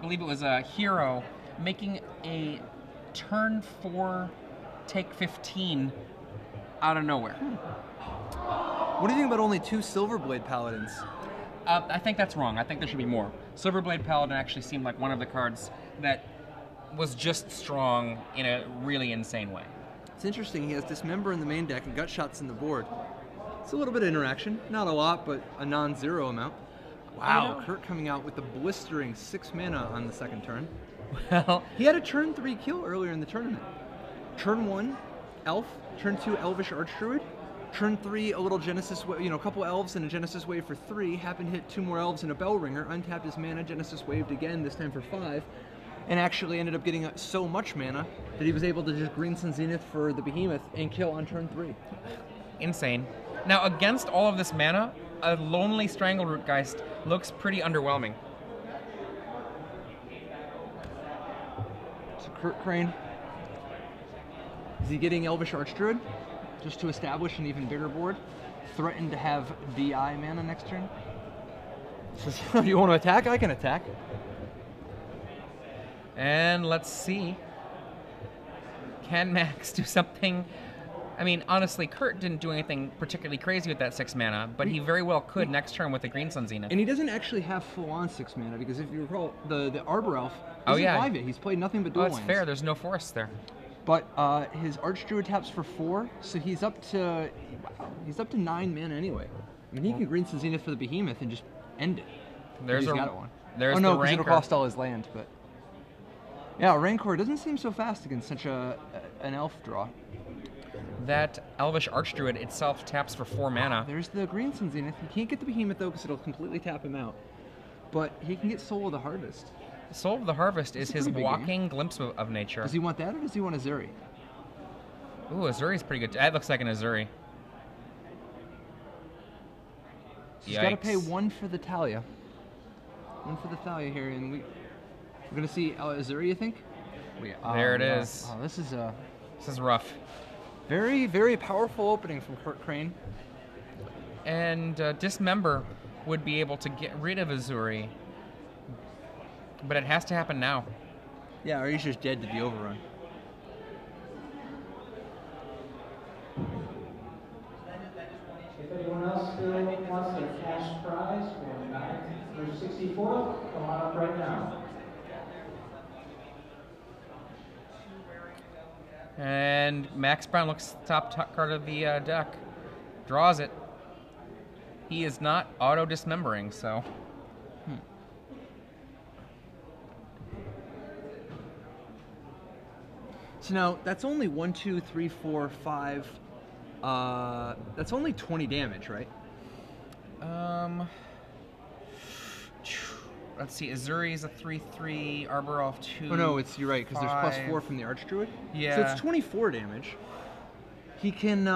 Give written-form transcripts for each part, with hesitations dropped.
believe it was a hero, making a turn 4 take 15 out of nowhere. What do you think about only 2 Silverblade Paladins? I think that's wrong. I think there should be more. Silverblade Paladin actually seemed like one of the cards that was just strong in a really insane way. It's interesting, he has Dismember in the main deck and Gut Shots in the board. It's a little bit of interaction. Not a lot, but a non-zero amount. Wow, Kurt coming out with the blistering 6 mana on the second turn. Well, he had a turn 3 kill earlier in the tournament. Turn 1, Elf. Turn 2, Elvish Archdruid. Turn 3, a little Genesis Wave, a couple Elves and a Genesis Wave for 3. Happened to hit 2 more Elves and a Bellringer. Untapped his mana, Genesis Waved again, this time for 5. And actually ended up getting so much mana that he was able to just Green Sun Zenith for the Behemoth and kill on turn 3. Insane. Now, against all of this mana, a Lonely Strangleroot Geist looks pretty underwhelming. So Kurt Crane, is he getting Elvish Archdruid just to establish an even bigger board? Threatened to have DI mana next turn? Says, do you want to attack? I can attack. And let's see. Can Max do something? I mean, honestly, Kurt didn't do anything particularly crazy with that 6 mana, but he very well could next turn with the Green Sun Zenith. And he doesn't actually have full-on 6 mana, because if you recall, the Arbor Elf doesn't live it. He's played nothing but dual lands. That's fair. There's no forest there. But his Archdruid taps for 4, so he's up to 9 mana anyway. I mean, he can Green Sun Zenith for the Behemoth and just end it. He's got one. There's no, the because Rancor. it'll cost all his land, but... Yeah, Rancor doesn't seem so fast against such an elf draw. That Elvish Archdruid itself taps for 4 mana. There's the Green Sun Zenith. He can't get the Behemoth, though, because it'll completely tap him out. But he can get Soul of the Harvest. Soul of the Harvest is his walking glimpse of nature. Does he want that, or does he want Azuri? Ooh, Azuri's pretty good. That looks like an Azuri. He's got to pay 1 for the Thalia. 1 for the Thalia here, and we're going to see Azuri, you think? There it is. Oh, this is rough. Very, very powerful opening from Kurt Crane. And Dismember would be able to get rid of Azuri, but it has to happen now. Yeah, or he's just dead to the overrun. If anyone else still wants their cash prize for 9th through 64th, come on up right now. And Max Brown looks top card of the deck. Draws it. He is not auto-dismembering, so... So now, that's only 1, 2, 3, 4, 5... that's only 20 damage, right? Let's see, Azuri's a 3/3, Arbor Elf 2. Oh no, you're right, because there's +4 from the Archdruid. Yeah. So it's 24 damage. He can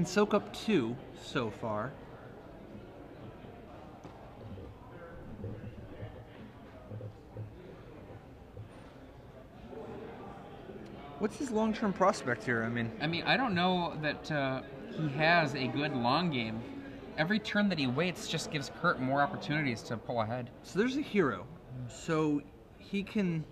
soak up 2 so far. What's his long-term prospect here? I mean, I don't know that he has a good long game. Every turn that he waits just gives Kurt more opportunities to pull ahead. So there's a hero. So he can...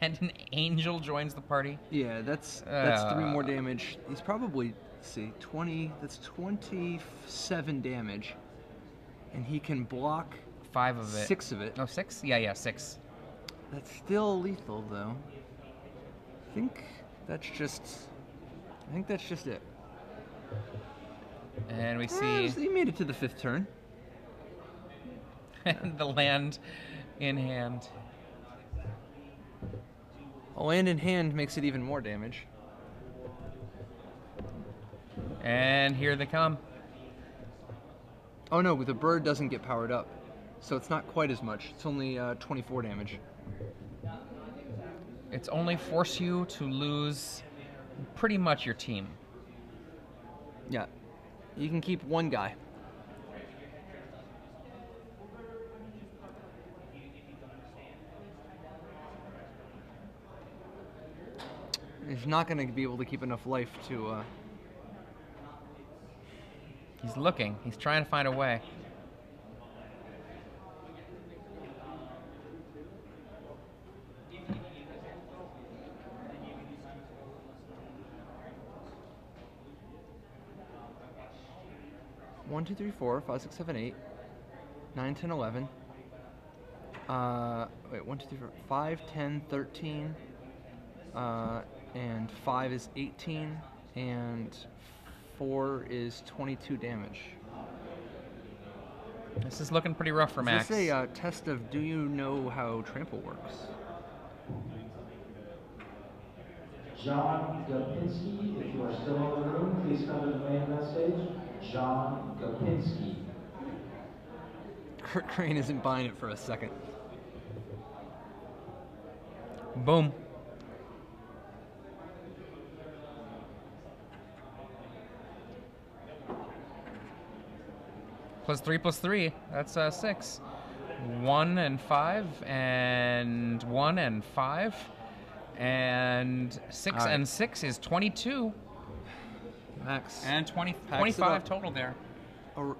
And an angel joins the party? Yeah, that's 3 more damage. He's probably, let's see, 20... That's 27 damage. And he can block... 5 of it. 6 of it. No, 6? Yeah, 6. That's still lethal, though. I think that's just it. And we see... He made it to the 5th turn. The land in hand. A land in hand makes it even more damage. And here they come. Oh no, the bird doesn't get powered up. So it's not quite as much. It's only 24 damage. It's only force you to lose pretty much your team. Yeah. You can keep 1 guy. He's not going to be able to keep enough life to... He's looking. He's trying to find a way. 1, 2, 3, 4, 5, 6, 7, 8, 9, 10, 11. Wait, 1, 2, 3, 4, 5, 10, 13. And 5 is 18. And 4 is 22 damage. This is looking pretty rough for Max. Is this a test of do you know how trample works? John Gopinski, if you are still in the room, please come to the main event stage. John Gopinski. Kurt Crane isn't buying it for a second. Boom. +3 + 3, that's 6. 1 and 5, and 1 and 5, and 6 right. and 6 is 22, Max. and 20, Packs it 25 up. total there.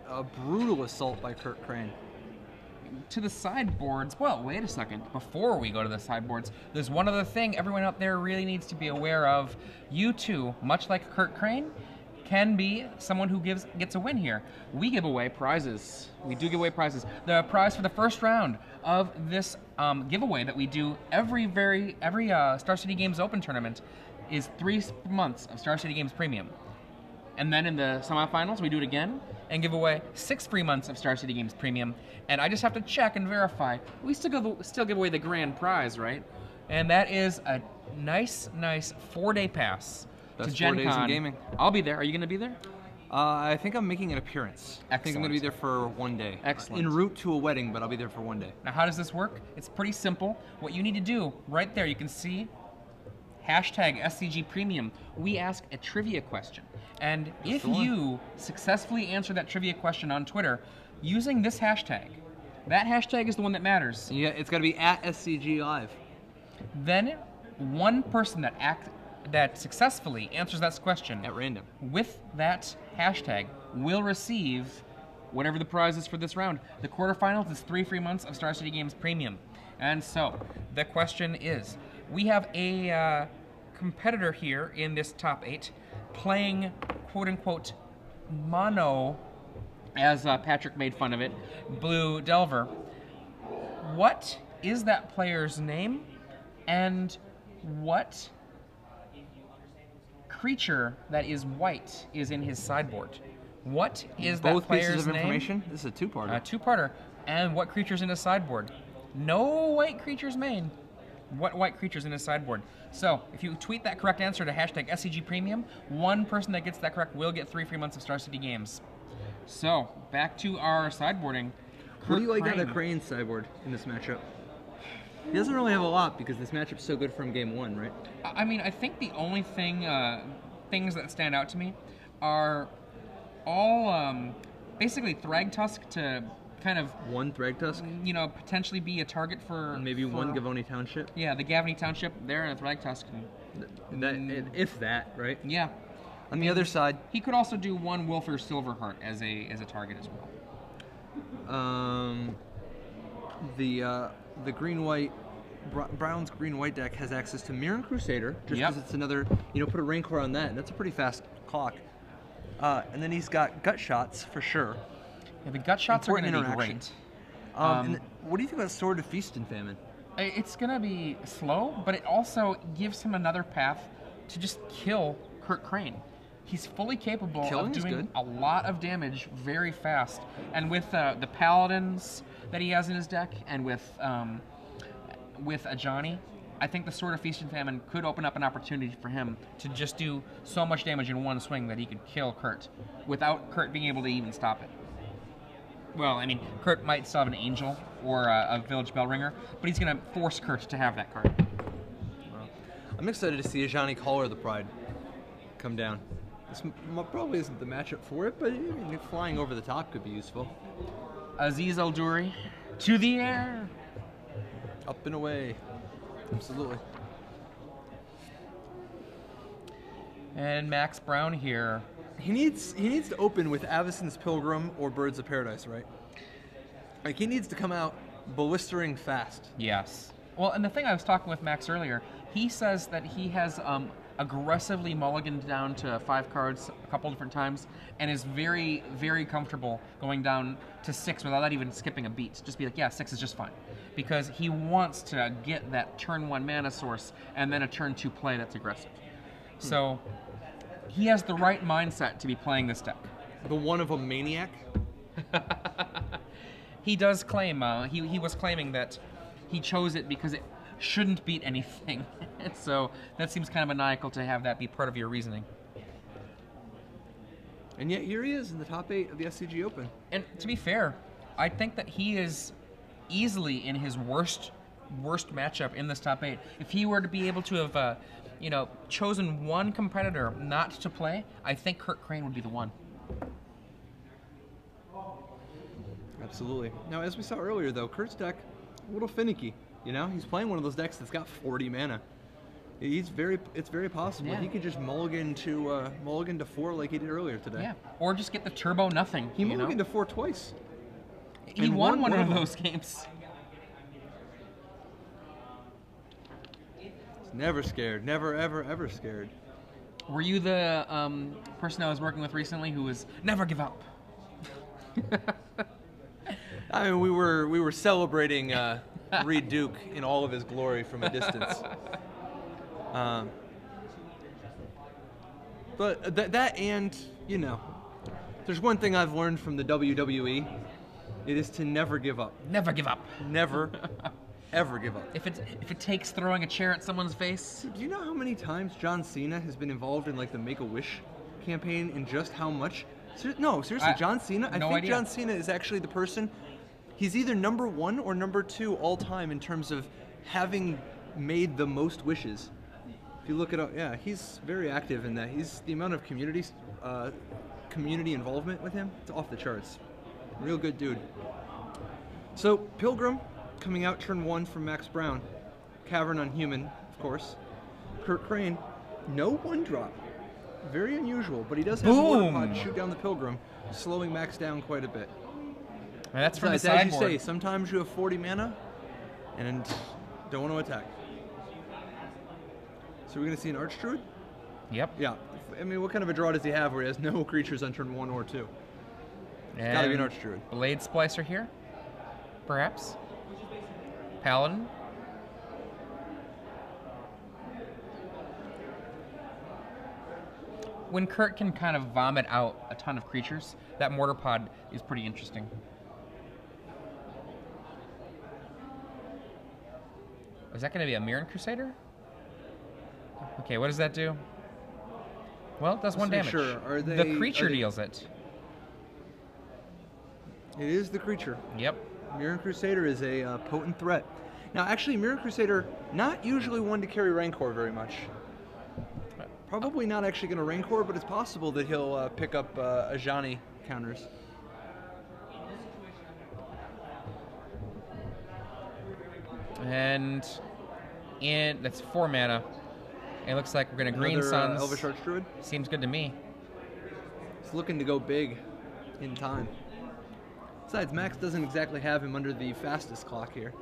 A brutal assault by Kurt Crane. To the sideboards, well, wait a second. Before we go to the sideboards, there's one other thing everyone out there really needs to be aware of. You too, much like Kurt Crane, can be someone who gets a win here. We give away prizes. We do give away prizes. The prize for the first round of this giveaway that we do every Star City Games Open tournament is 3 months of Star City Games Premium. And then in the semifinals, we do it again and give away 6 free months of Star City Games Premium. And I just have to check and verify. We still give away the grand prize, right? And that is a nice 4-day pass That's to Gen 4 days Con. in gaming. I'll be there. Are you going to be there? I think I'm making an appearance. I think I'm going to be Excellent. there for 1 day. Excellent. En route to a wedding, but I'll be there for 1 day. Now, how does this work? It's pretty simple. What you need to do, right there, you can see hashtag SCG Premium. We ask a trivia question. And if the one. you successfully answer that trivia question on Twitter using this hashtag, that hashtag is the one that matters. Yeah, it's got to be at SCG Live. Then one person that successfully answers that question At random. with that hashtag will receive whatever the prize is for this round. The quarterfinals is 3 free months of Star City Games Premium. And so, the question is, we have a competitor here in this top 8 playing quote-unquote mono, as Patrick made fun of it, Blue Delver. What is that player's name, and what creature that is white is in his sideboard? What is that Both player's pieces of name? information? This is a two-parter. A two-parter. And what creature's in his sideboard? No white creatures main. What white creature's in his sideboard? So, if you tweet that correct answer to hashtag SCG Premium, one person that gets that correct will get 3 free months of Star City Games. So, back to our sideboarding. What do you like Kurt out of Crane. Crane's sideboard in this matchup? He doesn't really have a lot because this matchup's so good from game 1, right? I mean, I think the only things that stand out to me are all basically Thragtusk to kind of, One Thragtusk, potentially be a target for... and maybe one Gavoni Township. Yeah, the Gavany Township there and a Thragtusk. If that, right? Yeah. On the other side, He could also do one Wilfer Silverheart as a target as well. the green-white, Brown's green-white deck has access to Mirren Crusader, just Yep. because it's another, put a Rancor on that, and that's a pretty fast clock. And then he's got Gut Shots, for sure. Yeah, the gut shots are going Important to be interaction. great. And what do you think about Sword of Feast and Famine? It's going to be slow, but it also gives him another path to just kill Kurt Crane. He's fully capable Killing of is doing good. a lot of damage very fast. And with the Paladins that he has in his deck, and with a Johnny, I think the Sword of Feast and Famine could open up an opportunity for him to just do so much damage in one swing that he could kill Kurt without Kurt being able to even stop it. Well, I mean, Kurt might still have an Angel or a Village Bellringer, but he's going to force Kurt to have that card. I'm excited to see a Johnny Caller the Pride come down. This probably isn't the matchup for it, but flying over the top could be useful. Aziz Alduri, to the air. Up and away. Absolutely. And Max Brown here. He needs to open with Avacyn's Pilgrim or Birds of Paradise, right? Like, he needs to come out ballistering fast. Yes. Well, and the thing I was talking with Max earlier, he says that he has aggressively mulliganed down to 5 cards a couple different times, and is very, very comfortable going down to 6 without even skipping a beat. Just be like, yeah, 6 is just fine. Because he wants to get that turn 1 mana source and then a turn 2 play that's aggressive. So he has the right mindset to be playing this deck. The one of a maniac. He does claim, he was claiming that he chose it because it shouldn't beat anything. So that seems kind of maniacal to have that be part of your reasoning. And yet here he is in the top 8 of the SCG Open. And to be fair, I think that he is easily in his worst matchup in this top 8. If he were to be able to have, chosen one competitor not to play, I think Kurt Crane would be the one. Absolutely. Now, as we saw earlier, though, Kurt's deck a little finicky. You know, he's playing one of those decks that's got 40 mana. It's very possible he could just mulligan to 4 like he did earlier today. Yeah, or just get the turbo nothing. He mulliganed to 4 twice. He won one of those games. He's never scared. Never, ever, ever scared. Were you the person I was working with recently who was never give up? I mean, we were celebrating Reed Duke in all of his glory from a distance. But that and, there's one thing I've learned from the WWE. It is to never give up. Never give up. Never, ever give up. If it takes throwing a chair at someone's face. Do you know how many times John Cena has been involved in like the Make-A-Wish campaign and just how much? No, seriously, John Cena. I think John Cena is actually the person. He's either number 1 or number 2 all time in terms of having made the most wishes. If you look it up, yeah, he's very active in that. He's the amount of community involvement with him, it's off the charts. Real good dude. So Pilgrim coming out turn 1 from Max Brown, Cavern on Human, of course. Kurt Crane, no 1-drop. Very unusual, but he does have Mortar Pod shoot down the Pilgrim, slowing Max down quite a bit. And that's from the sideboard. As you say, sometimes you have 40 mana and don't want to attack. So we're going to see an Archdruid? Yep. Yeah. I mean, what kind of a draw does he have where he has no creatures on turn 1 or 2? It's got to be an Archdruid. Blade Splicer here, perhaps. Paladin. When Kurt can kind of vomit out a ton of creatures, that Mortar Pod is pretty interesting. Is that going to be a Mirren Crusader? Okay, what does that do? Well, it does 1 damage. Sure. The creature deals it. It is the creature. Yep. Mirren Crusader is a potent threat. Now, actually, Mirren Crusader, not usually one to carry Rancor very much. Probably not actually going to Rancor, but it's possible that he'll pick up Ajani counters. And that's 4 mana. It looks like we're going to Green Suns. Elvish Archdruid. Seems good to me. He's looking to go big in time. Besides, Max doesn't exactly have him under the fastest clock here.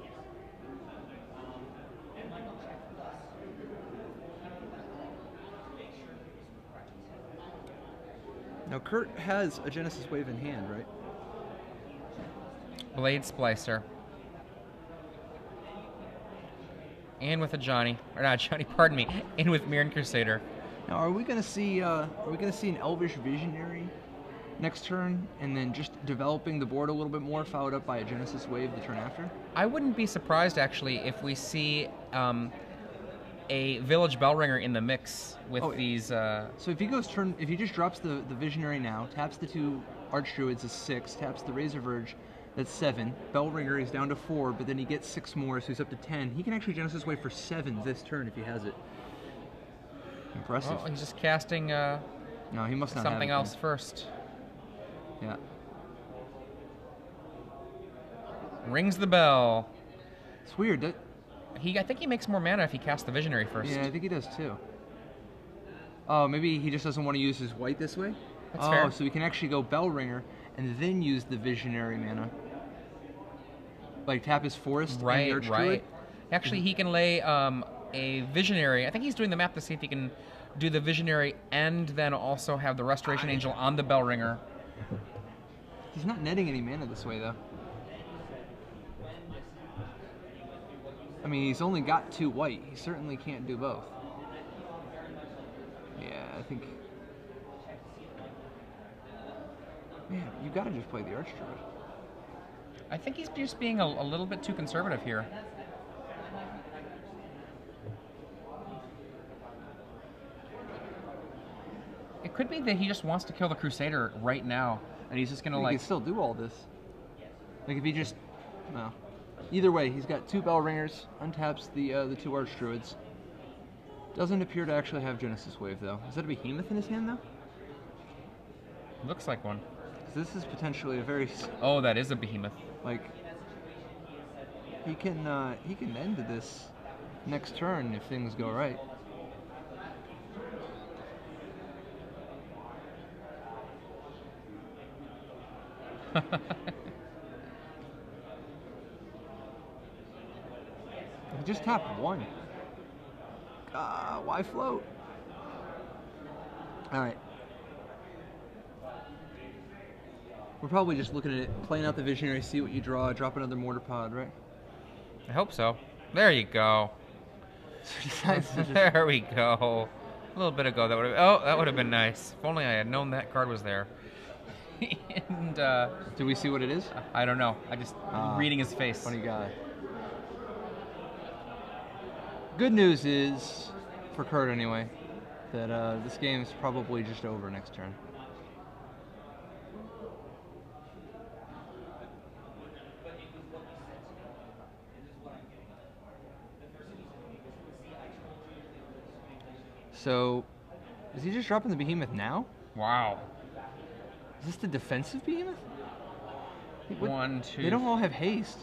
Now, Kurt has a Genesis Wave in hand, right? Blade Splicer. And with a Johnny, or not Johnny, pardon me, and with Mirren Crusader. Now, are we gonna see an Elvish Visionary next turn, and then just developing the board a little bit more, followed up by a Genesis Wave the turn after? I wouldn't be surprised actually if we see a Village Bellringer in the mix with these. So if he just drops the Visionary now, taps the 2 Archdruids is 6, taps the Razor Verge. That's 7. Bellringer is down to 4, but then he gets 6 more, so he's up to 10. He can actually Genesis Wave for 7 this turn if he has it. Impressive. Well, he's just casting no, he must not something have else first. Yeah. Rings the bell. It's weird. I think he makes more mana if he casts the Visionary first. Yeah, I think he does too. Oh, maybe he just doesn't want to use his white this way? That's fair. So he can actually go Bellringer and then use the Visionary mana. Like tap his Forest and the Archdruid? Right. Actually, he can lay a Visionary. I think he's doing the map to see if he can do the Visionary and then also have the Restoration Angel on the Bell Ringer. He's not netting any mana this way, though. I mean, he's only got 2 white. He certainly can't do both. Yeah, I think... Man, you gotta just play the Archdruid. I think he's just being a little bit too conservative here. It could be that he just wants to kill the Crusader right now, and he's just gonna He like... can still do all this. Like, if he just... No. Either way, he's got 2 Bell Ringers, untaps the 2 Archdruids. Doesn't appear to actually have Genesis Wave, though. Is that a Behemoth in his hand, though? Looks like one. This is potentially a very... Oh, that is a Behemoth. Like, he can end this next turn if things go right. He just tapped 1. Why float? Alright. We're probably just looking at it, playing out the Visionary, see what you draw, drop another Mortar Pod, right? I hope so. There you go. There we go. A little bit ago, that would have... Oh, that would have been nice. If only I had known that card was there. And, do we see what it is? I don't know. I just... reading his face. Funny guy. Good news is, for Kurt anyway, that this game is probably just over next turn. So, is he just dropping the Behemoth now? Wow. Is this the defensive Behemoth? What? 1, 2... They don't all have haste.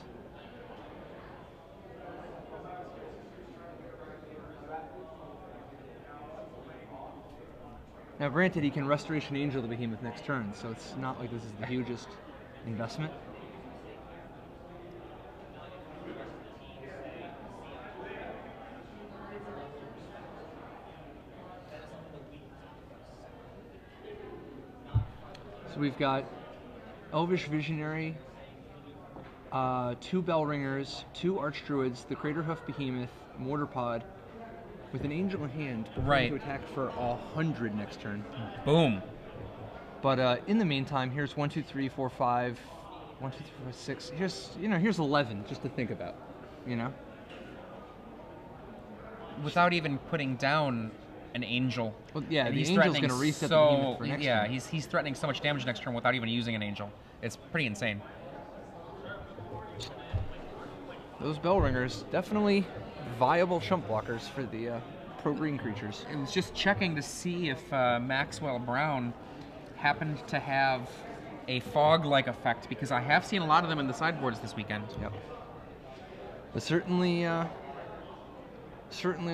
Now, granted, he can Restoration Angel the Behemoth next turn, so it's not like this is the hugest investment. So we've got Elvish Visionary, 2 Bell Ringers, 2 Archdruids, the Craterhoof Behemoth, Mortar Pod, with an Angel in hand, preparing to attack for 100 next turn. Boom. But in the meantime, here's 1, 2, 3, 4, 5, 1, 2, 3, 4, 6. Here's 11 just to think about, you know. Without even putting down an Angel. Well, yeah, and the he's Angel's going to reset the Behemoth for next turn. Yeah, he's threatening so much damage next turn without even using an Angel. It's pretty insane. Those Bell Ringers, definitely viable chump blockers for the pro-green creatures. I was just checking to see if Maxwell Brown happened to have a fog-like effect, because I have seen a lot of them in the sideboards this weekend. Yep. But certainly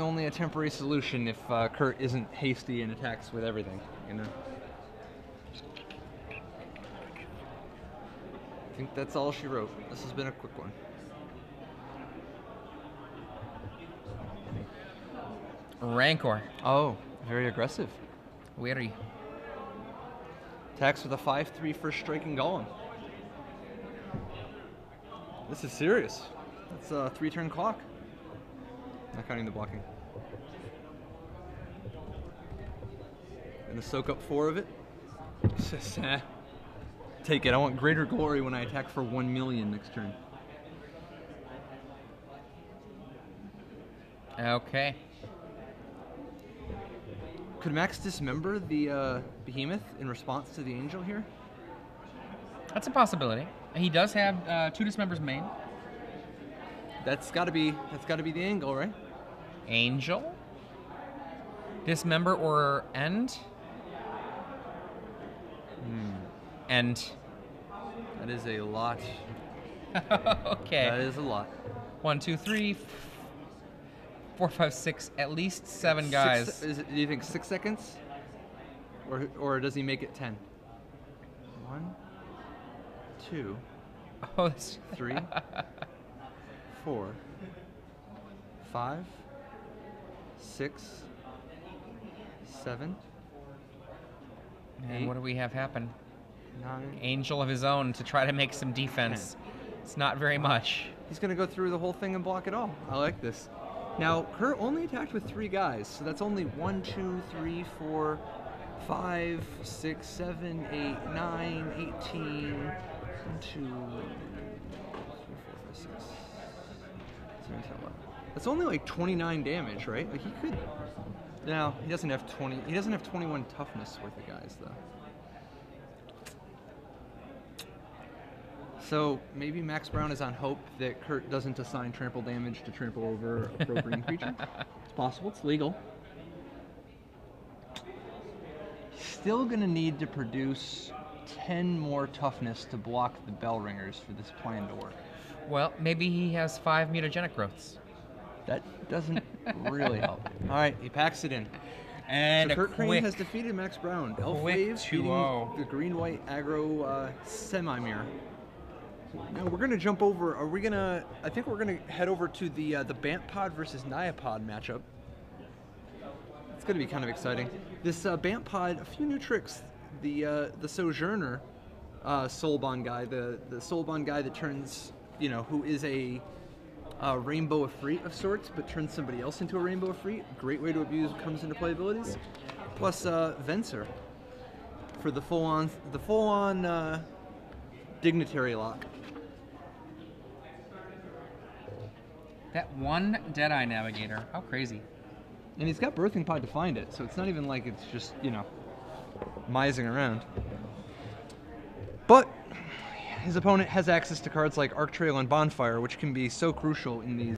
only a temporary solution if Kurt isn't hasty and attacks with everything, you know. I think that's all she wrote. This has been a quick one. Rancor. Oh, very aggressive. Weary. Attacks with a 5/3 first striking golem. This is serious. That's a 3-turn clock. Not counting the blocking. Gonna soak up 4 of it. Take it. I want greater glory when I attack for 1 million next turn. Okay. Could Max dismember the Behemoth in response to the Angel here? That's a possibility. He does have 2 dismembers main. That's gotta be the angle, right? Angel? Dismember or end? End. That is a lot. Okay. That is a lot. 1, 2, 3, 4, 5, 6, at least 7 guys. Do you think 6 seconds? Or does he make it 10? 1, 2, Oh, 3, 4, 5, 6, 7, And 8, what do we have happen? 9. Angel of his own to try to make some defense. It's not very much. He's going to go through the whole thing and block it all. I like this. Now, Kurt only attacked with 3 guys, so that's only 1, 2, 3, 4, 5, 6, 7, 8, 9, 18, 1, 2, 3, 4, 5, 6, 7, 10, 11. That's only like 29 damage, right? Like he could. No, he doesn't have 20. He doesn't have 21 toughness with the guys though. So maybe Max Brown is on hope that Kurt doesn't assign trample damage to trample over a pro green creature. It's possible. It's legal. Still gonna need to produce 10 more toughness to block the bell ringers for this plan to work. Well, maybe he has 5 mutagenic growths. That doesn't really help. All right, he packs it in. And So a Kurt Crane quick has defeated Max Brown. Elf quick Wave beating 2-0. the green-white aggro semi-mirror. Now we're gonna jump over. Are we gonna? I think we're gonna head over to the Bant Pod versus Nyapod matchup. It's gonna be kind of exciting. This Bant Pod, a few new tricks. The Sojourner Soulbond guy, the Soulbond guy that turns, who is a Rainbow Efreet of sorts, but turns somebody else into a Rainbow Efreet. Great way to abuse comes into play abilities. Plus Venser for the full-on Dignitary lock. That one Deadeye Navigator. How crazy. And he's got Birthing Pod to find it, so it's not even like it's just, mising around. But his opponent has access to cards like Arc Trail and Bonfire, which can be so crucial in these